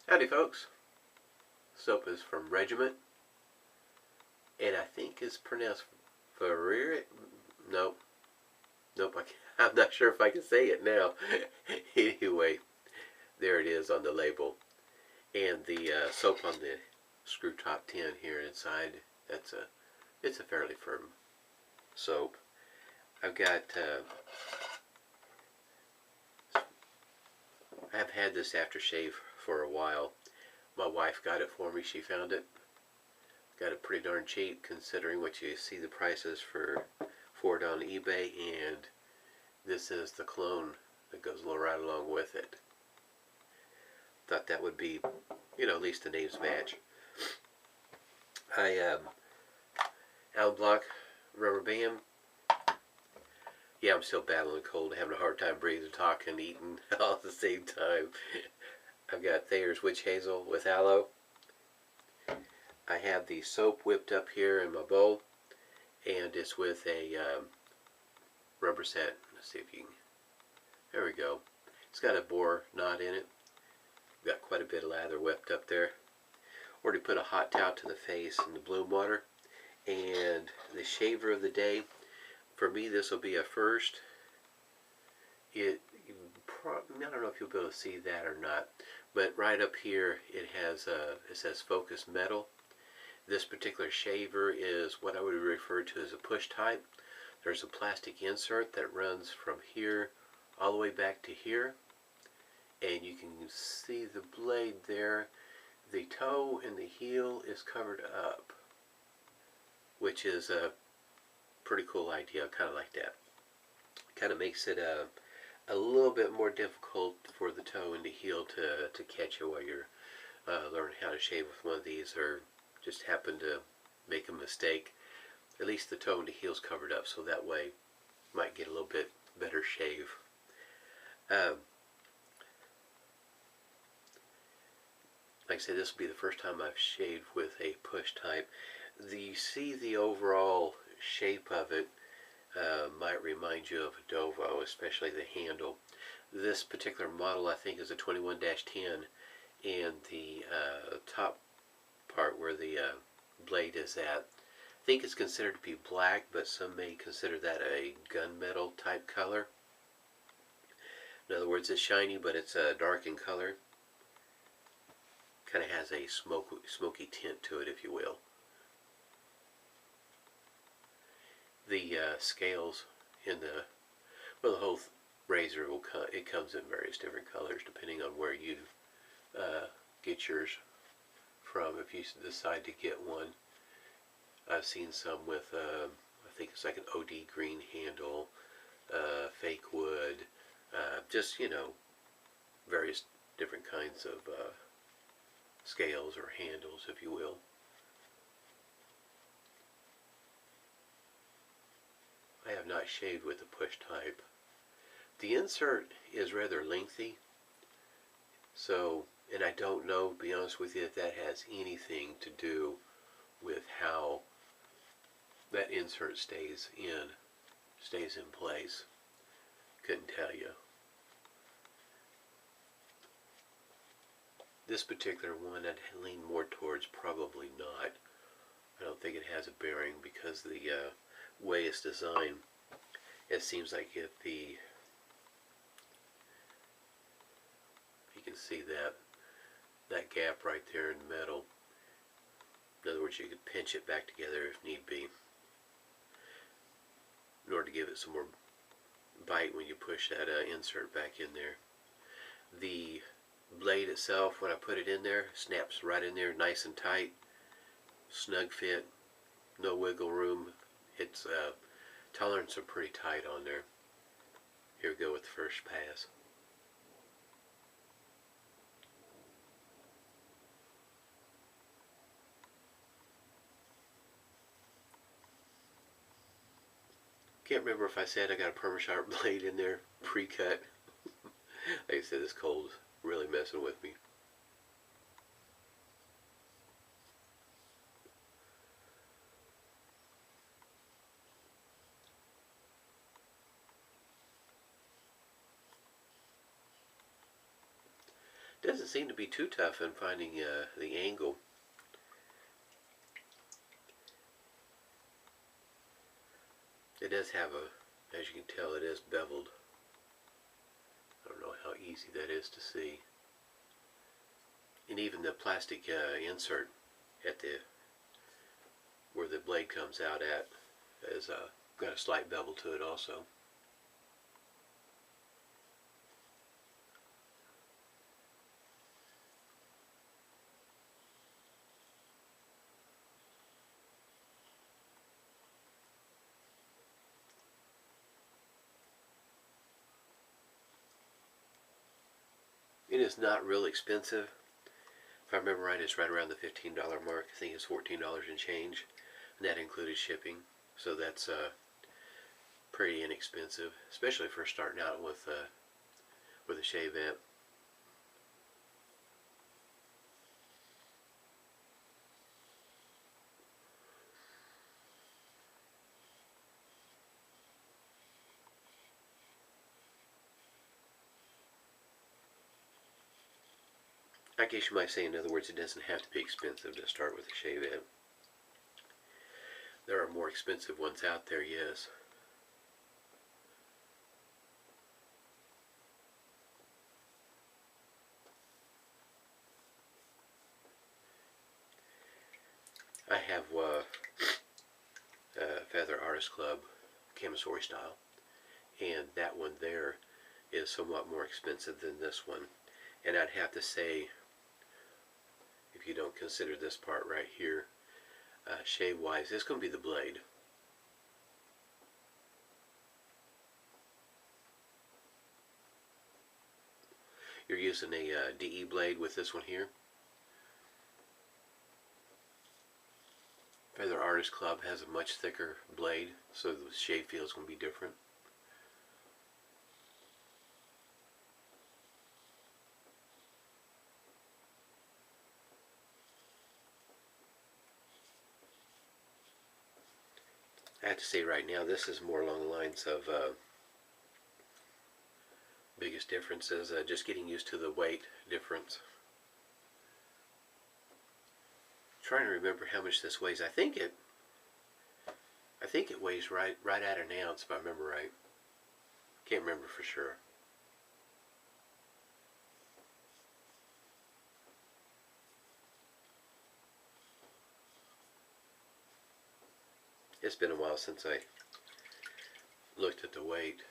Howdy folks, soap is from Regiment, and I think it's pronounced Bravura. Nope, I'm not sure if I can say it now. Anyway, there it is on the label, and the soap on the screw top tin here inside. It's a fairly firm soap. I've had this aftershave for a while. My wife got it for me. She found it. Got it pretty darn cheap considering what you see the prices for it on eBay, and this is the cologne that goes right along with it. Thought that would be, at least the names match. Alum block, rubber band. Yeah, I'm still battling cold, having a hard time breathing, talking, eating all at the same time. I've got Thayer's Witch Hazel with aloe. I have the soap whipped up here in my bowl, and it's with a Rubberset. Let's see if you can. There we go. It's got a boar knot in it. Got quite a bit of lather whipped up there. Already put a hot towel to the face in the bloom water. And the shaver of the day, for me this will be a first. I don't know if you'll be able to see that or not, but right up here it says Focus Metal. This particular shaver is what I would refer to as a push type. There's a plastic insert that runs from here all the way back to here, and you can see the blade there. The toe and the heel is covered up, which is a pretty cool idea. I kind of like that. Kind of makes it a little bit more difficult for the toe and the heel to catch you while you're learning how to shave with one of these, or just happen to make a mistake. At least the toe and the heel's covered up, so that way you might get a little bit better shave. Like I said, this will be the first time I've shaved with a push type. You see the overall shape of it might remind you of a Dovo, especially the handle. This particular model I think is a 21-10, and the top part where the blade is at, I think it's considered to be black, but some may consider that a gunmetal type color. In other words, it's shiny, but it's dark in color. Kind of has a smoky tint to it, if you will. The scales in the whole razor it comes in various different colors depending on where you get yours from. If you decide to get one, I've seen some with I think it's like an OD green handle, fake wood, just various different kinds of scales or handles, if you will. I have not shaved with the push type. The insert is rather lengthy, so, and I don't know, to be honest with you, if that has anything to do with how that insert stays in place. Couldn't tell you. This particular one I'd lean more towards probably not. I don't think it has a bearing because the way it's designed, it seems like if you can see that gap right there in the middle. In other words, you could pinch it back together if need be, in order to give it some more bite when you push that insert back in there. The blade itself, when I put it in there, snaps right in there nice and tight, snug fit, no wiggle room. Its tolerance are pretty tight on there. Here we go with the first pass. Can't remember if I said I got a Perma-Sharp blade in there, pre-cut. Like I said, this cold's really messing with me. Doesn't seem to be too tough in finding the angle. It does have a, as you can tell, it is beveled. I don't know how easy that is to see. And even the plastic insert at the where the blade comes out at has got a slight bevel to it also. It is not real expensive. If I remember right, it's right around the $15 mark. I think it's $14 and change, and that included shipping. So that's pretty inexpensive, especially for starting out with a shavette. I guess you might say, in other words, it doesn't have to be expensive to start with a shavette. There are more expensive ones out there, yes. I have Feather Artist Club Camisori style, and that one there is somewhat more expensive than this one. And I'd have to say, if you don't consider this part right here, shave wise, it's going to be the blade. You're using a DE blade with this one here. Feather Artist Club has a much thicker blade, so the shave feel is going to be different. I have to say right now, this is more along the lines of biggest differences, just getting used to the weight difference. Trying to remember how much this weighs. I think it weighs right at an ounce, if I remember right. Can't remember for sure. It's been a while since I looked at the weight.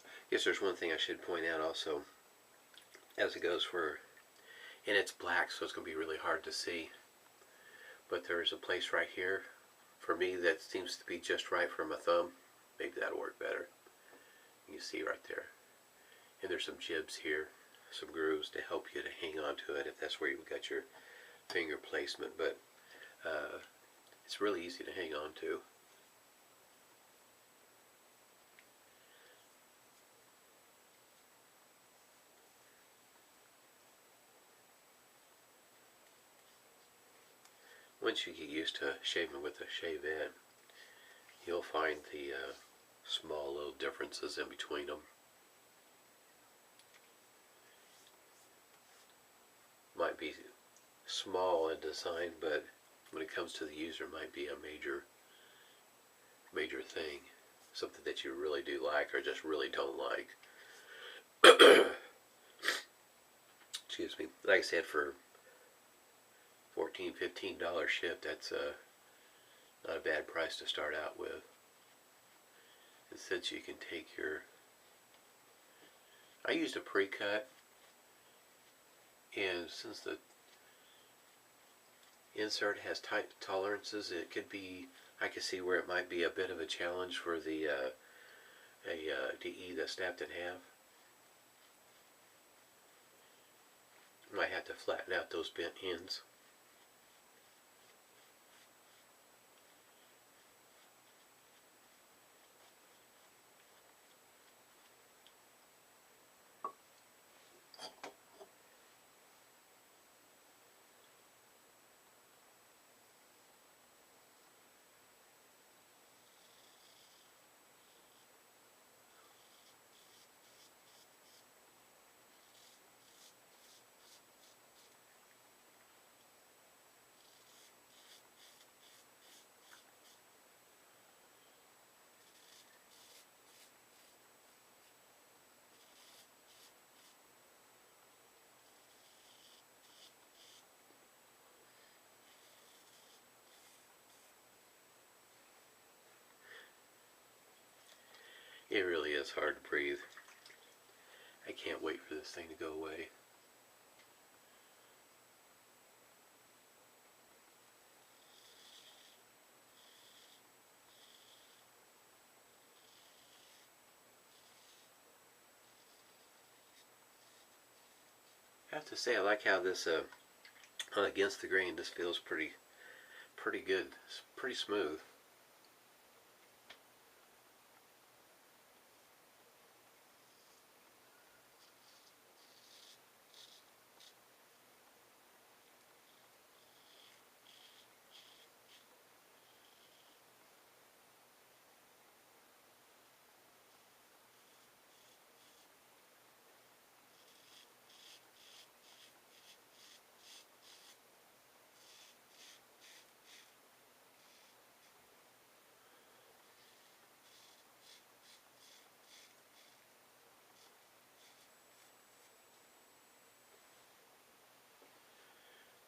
I guess there's one thing I should point out also, as it goes for, and it's black, so it's going to be really hard to see, but there's a place right here for me that seems to be just right for my thumb. Maybe that'll work better. You can see right there. And there's some jibs here, some grooves to help you to hang on to it if that's where you've got your finger placement, but it's really easy to hang on to. Once you get used to shaving with a shavette, you'll find the small little differences in between them. Might be small in design, but when it comes to the user, might be a major thing, something that you really do like or just really don't like. Excuse me. Like I said, for $14, $15 ship, that's not a bad price to start out with. And since you can take your, I used a pre-cut, and since the insert has tight tolerances, it could be, I could see where it might be a bit of a challenge for the DE that's snapped in half. Might have to flatten out those bent ends. It really is hard to breathe. I can't wait for this thing to go away. I have to say, I like how this against the grain, this feels pretty good. It's pretty smooth.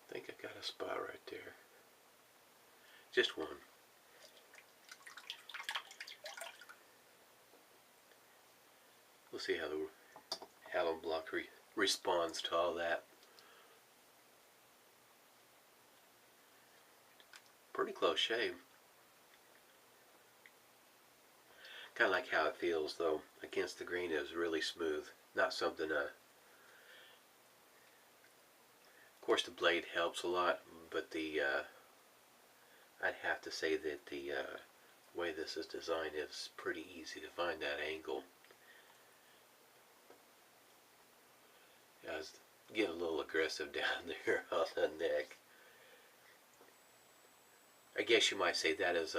I think I got a spot right there. Just one. We'll see how the alum block responds to all that. Pretty close shave. Kind of like how it feels though. Against the grain, it was really smooth. Not something of course the blade helps a lot, but the I'd have to say that the way this is designed is pretty easy to find that angle. I was getting a little aggressive down there on the neck. I guess you might say that is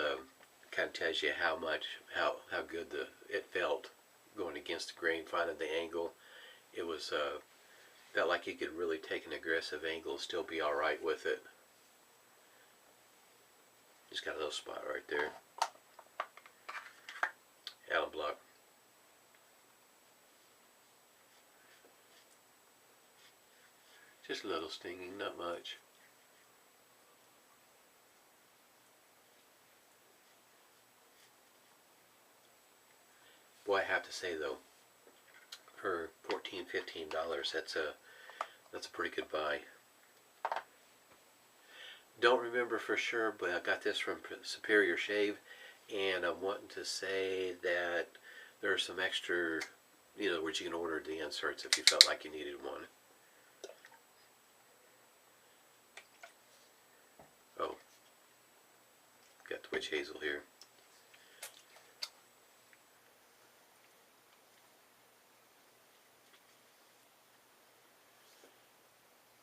kind of tells you how good it felt going against the grain, finding the angle. It was felt like you could really take an aggressive angle and still be all right with it. Just got a little spot right there. Alum block. Just a little stinging, not much. Boy, I have to say though, for $14, $15, that's a pretty good buy. Don't remember for sure, but I got this from Superior Shave, and I'm wanting to say that there's some extra, you know, where you can order the inserts if you felt like you needed one. Oh, got the witch hazel here.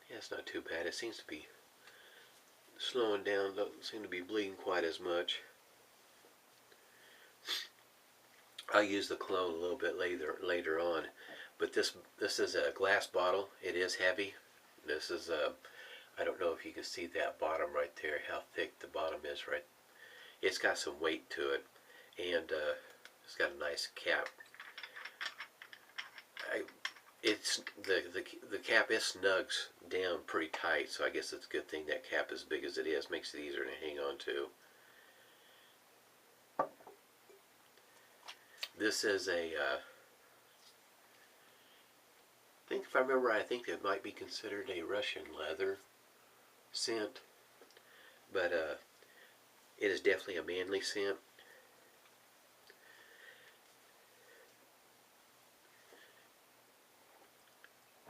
Yeah, it's not too bad. It seems to be slowing down. Doesn't seem to be bleeding quite as much. I'll use the cologne a little bit later on, but this is a glass bottle. It is heavy. This is I don't know if you can see that bottom right there, how thick the bottom is. Right, it's got some weight to it, and it's got a nice cap. It's the cap, it snugs down pretty tight, so I guess it's a good thing that cap is big as it is. Makes it easier to hang on to. This is a I think if I remember right, I think it might be considered a Russian leather scent, but it is definitely a manly scent.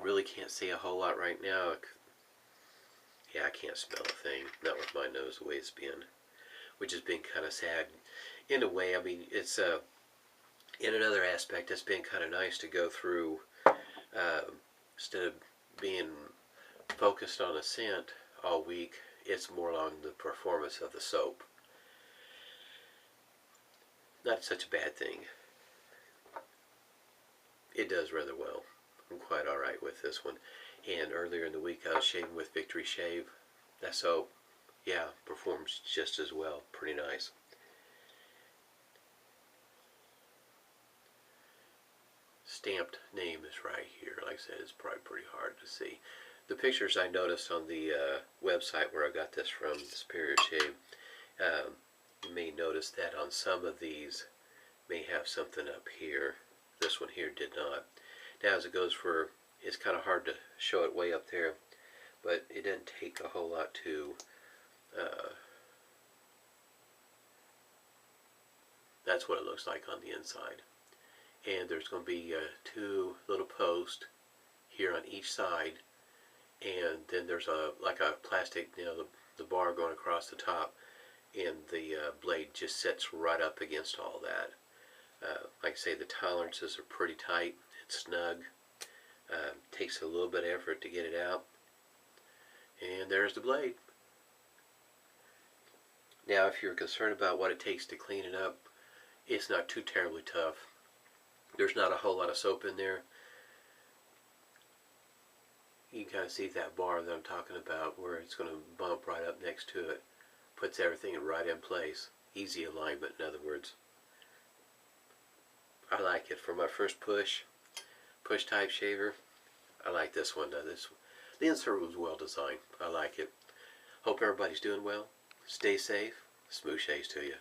Really can't see a whole lot right now. Yeah, I can't smell a thing, not with my nose the way it's been, which has been kind of sad in a way. I mean, it's in another aspect, it's been kind of nice to go through instead of being focused on a scent all week. It's more along the performance of the soap. Not such a bad thing. It does rather well. I'm quite alright with this one. And earlier in the week I was shaving with Victory Shave. That soap, yeah, performs just as well. Pretty nice. Stamped name is right here. Like I said, it's probably pretty hard to see. The pictures I noticed on the website where I got this from, Superior Shave, you may notice that on some of these may have something up here. This one here did not. Now as it goes for, it's kind of hard to show it way up there, but it didn't take a whole lot to that's what it looks like on the inside. And there's going to be two little posts here on each side, and then there's like a plastic, the bar going across the top, and the blade just sits right up against all that. Like I say, the tolerances are pretty tight. It's snug. Takes a little bit of effort to get it out. And there's the blade. Now, if you're concerned about what it takes to clean it up, it's not too terribly tough. There's not a whole lot of soap in there. You can kind of see that bar that I'm talking about, where it's going to bump right up next to it. Puts everything right in place. Easy alignment, in other words. I like it. For my first push type shaver, I like this one. The insert was well designed. I like it. Hope everybody's doing well. Stay safe. Smooth shaves to you.